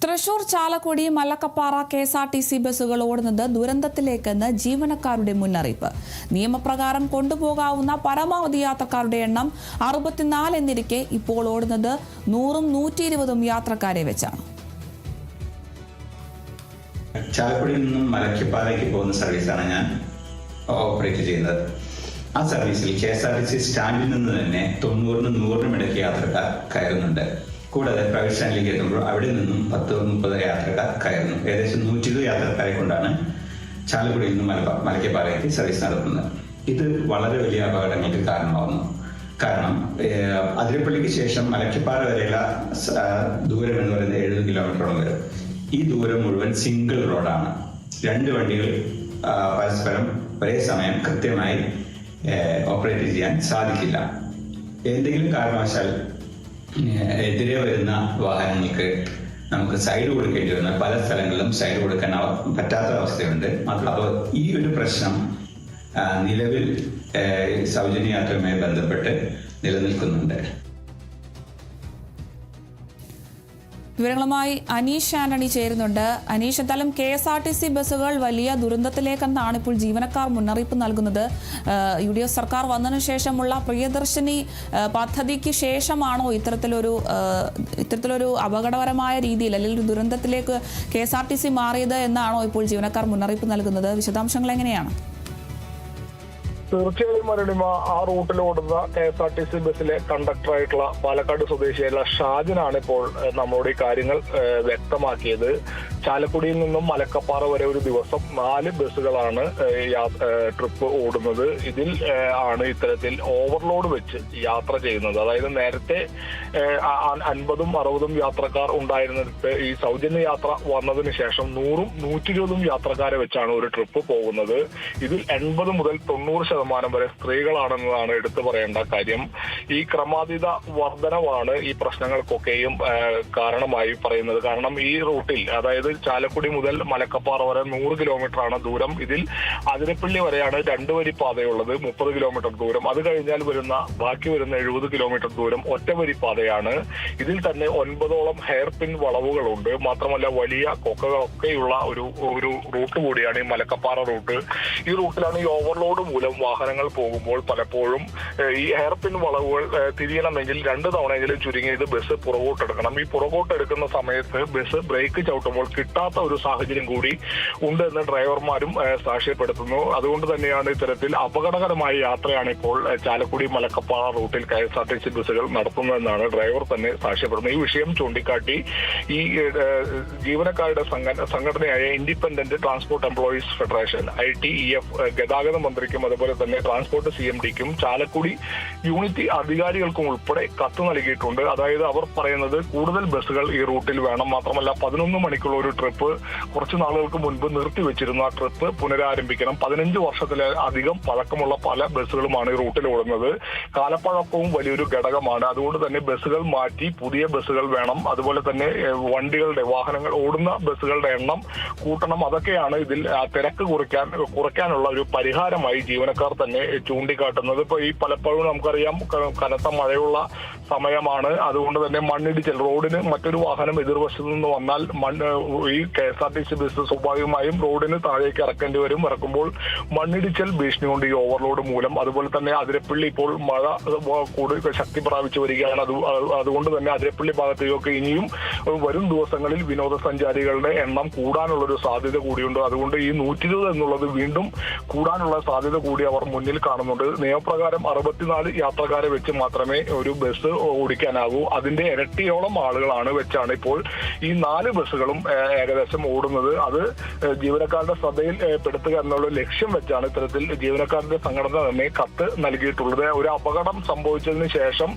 Thrissur Chalakudy Malakkappara KSRTC ബസ്സുകൾ ഓടുന്നത് ദുരന്തത്തിലേക്കെന്ന് ജീവനക്കാരുടെ മുന്നറിയിപ്പ്. നിയമപ്രകാരം കൊണ്ടുപോകാവുന്ന പരമാവധി യാത്രക്കാരുടെ എണ്ണം 64 എന്നിരിക്കെ ഇപ്പോൾ ഓടുന്നത് 100-120 യാത്രക്കാരെ വെച്ചാണ്. ചാലക്കുടിയിൽ നിന്നും മലക്കപ്പാറയ്ക്ക് പോകുന്ന സർവീസാണ് ഞാൻ ഓപ്പറേറ്റ് ചെയ്യുന്നത്. ആ സർവീസിൽ KSRTC സ്റ്റാൻഡിൽ നിന്ന് തന്നെ 90-100 ഇടയ്ക്ക് യാത്രക്കാർ കയറുന്നുണ്ട്. കൂടാതെ പ്രൈവറ്റ് സ്റ്റാൻഡിലേക്ക് എത്തുമ്പോൾ അവിടെ നിന്നും 10-30 യാത്രക്കാർ കയറുന്നു. ഏകദേശം 120 യാത്രക്കാരെ കൊണ്ടാണ് ചാലക്കുടിയിൽ നിന്നും മലക്കപ്പാറയ്ക്ക് സർവീസ് നടത്തുന്നത്. ഇത് വളരെ വലിയ അപകടങ്ങൾക്ക് കാരണമാകുന്നു. കാരണം അതിരപ്പള്ളിക്ക് ശേഷം മലക്കപ്പാറ വരെയുള്ള ദൂരം എന്ന് പറയുന്നത് 70 കിലോമീറ്ററോളം വരും. ഈ ദൂരം മുഴുവൻ സിംഗിൾ റോഡാണ്. 2 വണ്ടികൾ പരസ്പരം ഒരേ സമയം കൃത്യമായി ഓപ്പറേറ്റ് ചെയ്യാൻ സാധിക്കില്ല. എന്തെങ്കിലും കാരണവശാൽ എതിരെ വരുന്ന വാഹനങ്ങൾക്ക് നമുക്ക് സൈഡ് കൊടുക്കേണ്ടി വരുന്ന പല സ്ഥലങ്ങളിലും സൈഡ് കൊടുക്കാൻ പറ്റാത്ത അവസ്ഥയുണ്ട്. അപ്പോൾ ഈ ഒരു പ്രശ്നം നിലവിൽ സൗജന്യ യാത്രയുമായി ബന്ധപ്പെട്ട് നിലനിൽക്കുന്നുണ്ട്. വിവരങ്ങളുമായി അനീഷ് ആന്റണി ചേരുന്നുണ്ട്. അനീഷ്, എന്തായാലും KSRTC ബസ്സുകൾ വലിയ ദുരന്തത്തിലേക്കെന്നാണ് ഇപ്പോൾ ജീവനക്കാർ മുന്നറിയിപ്പ് നൽകുന്നത്. UDF സർക്കാർ വന്നതിനു ശേഷമുള്ള പ്രിയദർശിനി പദ്ധതിക്ക് ശേഷമാണോ ഇത്തരത്തിലൊരു അപകടകരമായ രീതിയിൽ അല്ലെങ്കിൽ ഒരു ദുരന്തത്തിലേക്ക് KSRTC മാറിയത് എന്നാണോ ഇപ്പോൾ ജീവനക്കാർ മുന്നറിയിപ്പ് നൽകുന്നത്? വിശദാംശങ്ങൾ എങ്ങനെയാണ്? തീർച്ചയായും അരുണിമ, ആ റൂട്ടിലോടുന്ന KSRTC ബസ്സിലെ കണ്ടക്ടറായിട്ടുള്ള പാലക്കാട് സ്വദേശിയായിട്ടുള്ള ഷാജിനാണ് ഇപ്പോൾ നമ്മളോട് ഈ കാര്യങ്ങൾ വ്യക്തമാക്കിയത്. ചാലക്കുടിയിൽ നിന്നും മലക്കപ്പാറ വരെ ഒരു ദിവസം 4 ബസ്സുകളാണ് ട്രിപ്പ് ഓടുന്നത്. ഇതിൽ ആണ് ഇത്തരത്തിൽ ഓവർലോഡ് വെച്ച് യാത്ര ചെയ്യുന്നത്. അതായത് നേരത്തെ 50-60 യാത്രക്കാർ ഉണ്ടായിരുന്നിട്ട് ഈ സൗജന്യ യാത്ര വന്നതിന് ശേഷം 100-120 യാത്രക്കാരെ വെച്ചാണ് ഒരു ട്രിപ്പ് പോകുന്നത്. ഇതിൽ 80 മുതൽ 90% വരെ സ്ത്രീകളാണെന്നതാണ് എടുത്തു പറയേണ്ട കാര്യം. ഈ ക്രമാതീത വർധനവാണ് ഈ പ്രശ്നങ്ങൾക്കൊക്കെയും കാരണമായി പറയുന്നത്. കാരണം ഈ റൂട്ടിൽ, അതായത് ചാലക്കുടി മുതൽ മലക്കപ്പാറ വരെ 100 കിലോമീറ്റർ ആണ് ദൂരം. ഇതിൽ അതിരപ്പള്ളി വരെയാണ് 2 വരി പാതയുള്ളത്, 30 കിലോമീറ്റർ ദൂരം. അത് കഴിഞ്ഞാൽ ബാക്കി വരുന്ന 70 കിലോമീറ്റർ ദൂരം ഒറ്റവരി പാതയാണ്. ഇതിൽ തന്നെ 9ഓളം ഹെയർ പിൻ വളവുകളുണ്ട്. മാത്രമല്ല വലിയ കൊക്കകളൊക്കെയുള്ള ഒരു റൂട്ട് കൂടിയാണ് ഈ മലക്കപ്പാറ റൂട്ട്. ഈ റൂട്ടിലാണ് ഈ ഓവർലോഡ് മൂലം വാഹനങ്ങൾ പോകുമ്പോൾ പലപ്പോഴും ഈ ഹെയർ പിൻ വളവുകൾ തിരിയണമെങ്കിൽ 2 തവണയെങ്കിലും ചുരുങ്ങിയത് ബസ് പുറകോട്ടെടുക്കണം. ഈ പുറകോട്ടെടുക്കുന്ന സമയത്ത് ബസ് ബ്രേക്ക് ചവിട്ടുമ്പോൾ കിട്ടാത്ത ഒരു സാഹചര്യം കൂടി ഉണ്ടെന്ന് ഡ്രൈവർമാരും സാക്ഷ്യപ്പെടുത്തുന്നു. അതുകൊണ്ട് തന്നെയാണ് ഇത്തരത്തിൽ അപകടകരമായ യാത്രയാണ് ഇപ്പോൾ ചാലക്കുടി മലക്കപ്പാറ റൂട്ടിൽ KSRTC ബസ്സുകൾ നടത്തുന്നതെന്നാണ് ഡ്രൈവർ തന്നെ സാക്ഷ്യപ്പെടുന്നത്. ഈ വിഷയം ചൂണ്ടിക്കാട്ടി ഈ ജീവനക്കാരുടെ സംഘടനയായ independent transport employees federation ITEF ഗതാഗത മന്ത്രിക്കും അതുപോലെ തന്നെ ട്രാൻസ്പോർട്ട് CMDക്കും ചാലക്കുടി യൂണിറ്റ് അധികാരികൾക്കും ഉൾപ്പെടെ കത്ത് നൽകിയിട്ടുണ്ട്. അതായത് അവർ പറയുന്നത് കൂടുതൽ ബസ്സുകൾ ഈ റൂട്ടിൽ വേണം. മാത്രമല്ല 11 മണിക്കുള്ള ഒരു ട്രിപ്പ് കുറച്ച് നാളുകൾക്ക് മുൻപ് നിർത്തിവെച്ചിരുന്ന ആ ട്രിപ്പ് പുനരാരംഭിക്കണം. 15 വർഷത്തിലധികം പഴക്കമുള്ള പല ബസ്സുകളുമാണ് ഈ റൂട്ടിൽ ഓടുന്നത്. കാലപ്പഴക്കവും വലിയൊരു ഘടകമാണ്. അതുകൊണ്ട് തന്നെ ബസ്സുകൾ മാറ്റി പുതിയ ബസ്സുകൾ വേണം. അതുപോലെ തന്നെ വാഹനങ്ങൾ ഓടുന്ന ബസ്സുകളുടെ എണ്ണം കൂട്ടണം. അതൊക്കെയാണ് ഇതിൽ തിരക്ക് കുറയ്ക്കാനുള്ള ഒരു പരിഹാരമായി ജീവനക്കാർ തന്നെ ചൂണ്ടിക്കാട്ടുന്നത്. ഇപ്പൊ ഈ പലപ്പോഴും നമുക്കറിയാം കനത്ത മഴയുള്ള സമയമാണ്. അതുകൊണ്ട് തന്നെ മണ്ണിടിച്ചിൽ, റോഡിന് മറ്റൊരു വാഹനം എതിർവശത്തു നിന്ന് വന്നാൽ ഈ KSRTC ബസ് സ്വാഭാവികമായും റോഡിന് താഴേക്ക് ഇറക്കേണ്ടി വരും. ഇറക്കുമ്പോൾ മണ്ണിടിച്ചിൽ ഭീഷണി കൊണ്ട് ഈ ഓവർലോഡ് മൂലം. അതുപോലെ തന്നെ അതിരപ്പള്ളി ഇപ്പോൾ മഴ കൂടുതൽ ശക്തി പ്രാപിച്ചു വരികയാണ്. അതുകൊണ്ട് തന്നെ അതിരപ്പള്ളി ഭാഗത്തേക്കൊക്കെ ഇനിയും വരും ദിവസങ്ങളിൽ വിനോദസഞ്ചാരികളുടെ എണ്ണം കൂടാനുള്ളൊരു സാധ്യത കൂടിയുണ്ട്. അതുകൊണ്ട് ഈ 120 എന്നുള്ളത് വീണ്ടും കൂടാനുള്ള സാധ്യത കൂടി അവർ മുന്നിൽ കാണുന്നുണ്ട്. നിയമപ്രകാരം 64 യാത്രക്കാരെ വെച്ച് മാത്രമേ ഒരു ബസ് ഓടിക്കാനാകൂ. അതിന്റെ ഇരട്ടിയോളം ആളുകളാണ് വെച്ചാണ് ഇപ്പോൾ ഈ 4 ബസ്സുകളും ഏകദേശം ഓടുന്നത്. അത് ജീവനക്കാരുടെ ശ്രദ്ധയിൽ പെടുത്തുക എന്നുള്ള ലക്ഷ്യം വെച്ചാണ് ഇത്തരത്തിൽ ജീവനക്കാരുടെ സംഘടന തന്നെ കത്ത് നൽകിയിട്ടുള്ളത്. ഒരു അപകടം സംഭവിച്ചതിന് ശേഷം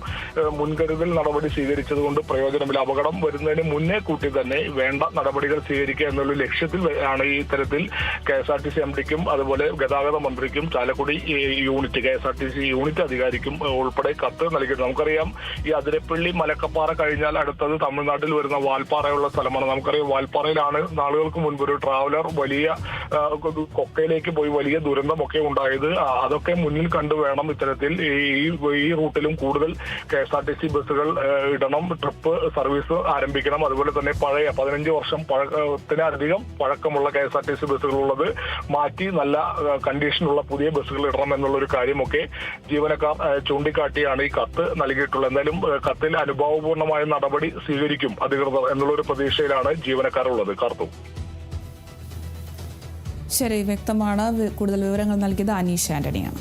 മുൻകരുതൽ നടപടി സ്വീകരിച്ചത് കൊണ്ട് പ്രയോജനമില്ല. അപകടം വരുന്നതിന് മുന്നേ കൂട്ടി തന്നെ വേണ്ട നടപടികൾ സ്വീകരിക്കുക എന്നുള്ള ലക്ഷ്യത്തിൽ ആണ് ഈ ഇത്തരത്തിൽ KSRTC MDക്കും അതുപോലെ ഗതാഗത മന്ത്രിക്കും ചാലക്കുടി KSRTC യൂണിറ്റ് അധികാരിക്കും ഉൾപ്പെടെ കത്ത് നൽകിയിട്ടുണ്ട്. നമുക്കറിയാം ഈ അതിരപ്പള്ളി മലക്കപ്പാറ കഴിഞ്ഞാൽ അടുത്തത് തമിഴ്നാട്ടിൽ വരുന്ന വാൽപ്പാറയുള്ള സ്ഥലമാണ്. നമുക്കറിയാം വാൽപ്പാറ പറയലാണ് നാളുകൾക്ക് മുൻപ് ഒരു ട്രാവലർ വലിയ കൊക്കയിലേക്ക് പോയി വലിയ ദുരന്തമൊക്കെ ഉണ്ടായത്. അതൊക്കെ മുന്നിൽ കണ്ടു വേണം ഇത്തരത്തിൽ ഈ റൂട്ടിലും കൂടുതൽ KSRTC ബസ്സുകൾ ഇടണം, ട്രിപ്പ് സർവീസ് ആരംഭിക്കണം. അതുപോലെ തന്നെ പഴയ 15 വർഷം പഴക്കത്തിനധികം പഴക്കമുള്ള KSRTC ബസ്സുകളുള്ളത് മാറ്റി നല്ല കണ്ടീഷനുള്ള പുതിയ ബസ്സുകൾ ഇടണം എന്നുള്ള ഒരു കാര്യമൊക്കെ ജീവനക്കാർ ചൂണ്ടിക്കാട്ടിയാണ് ഈ കത്ത് നൽകിയിട്ടുള്ളത്. എന്തായാലും കത്തിൽ അനുഭാവപൂർണമായ നടപടി സ്വീകരിക്കും അധികൃതർ എന്നുള്ളൊരു പ്രതീക്ഷയിലാണ് ജീവനക്കാരുള്ളത്. കാർത്തു. ശരി, വ്യക്തമാണ്. കൂടുതൽ വിവരങ്ങൾ നൽകിയത് അനീഷ് ആന്റണിയാണ്.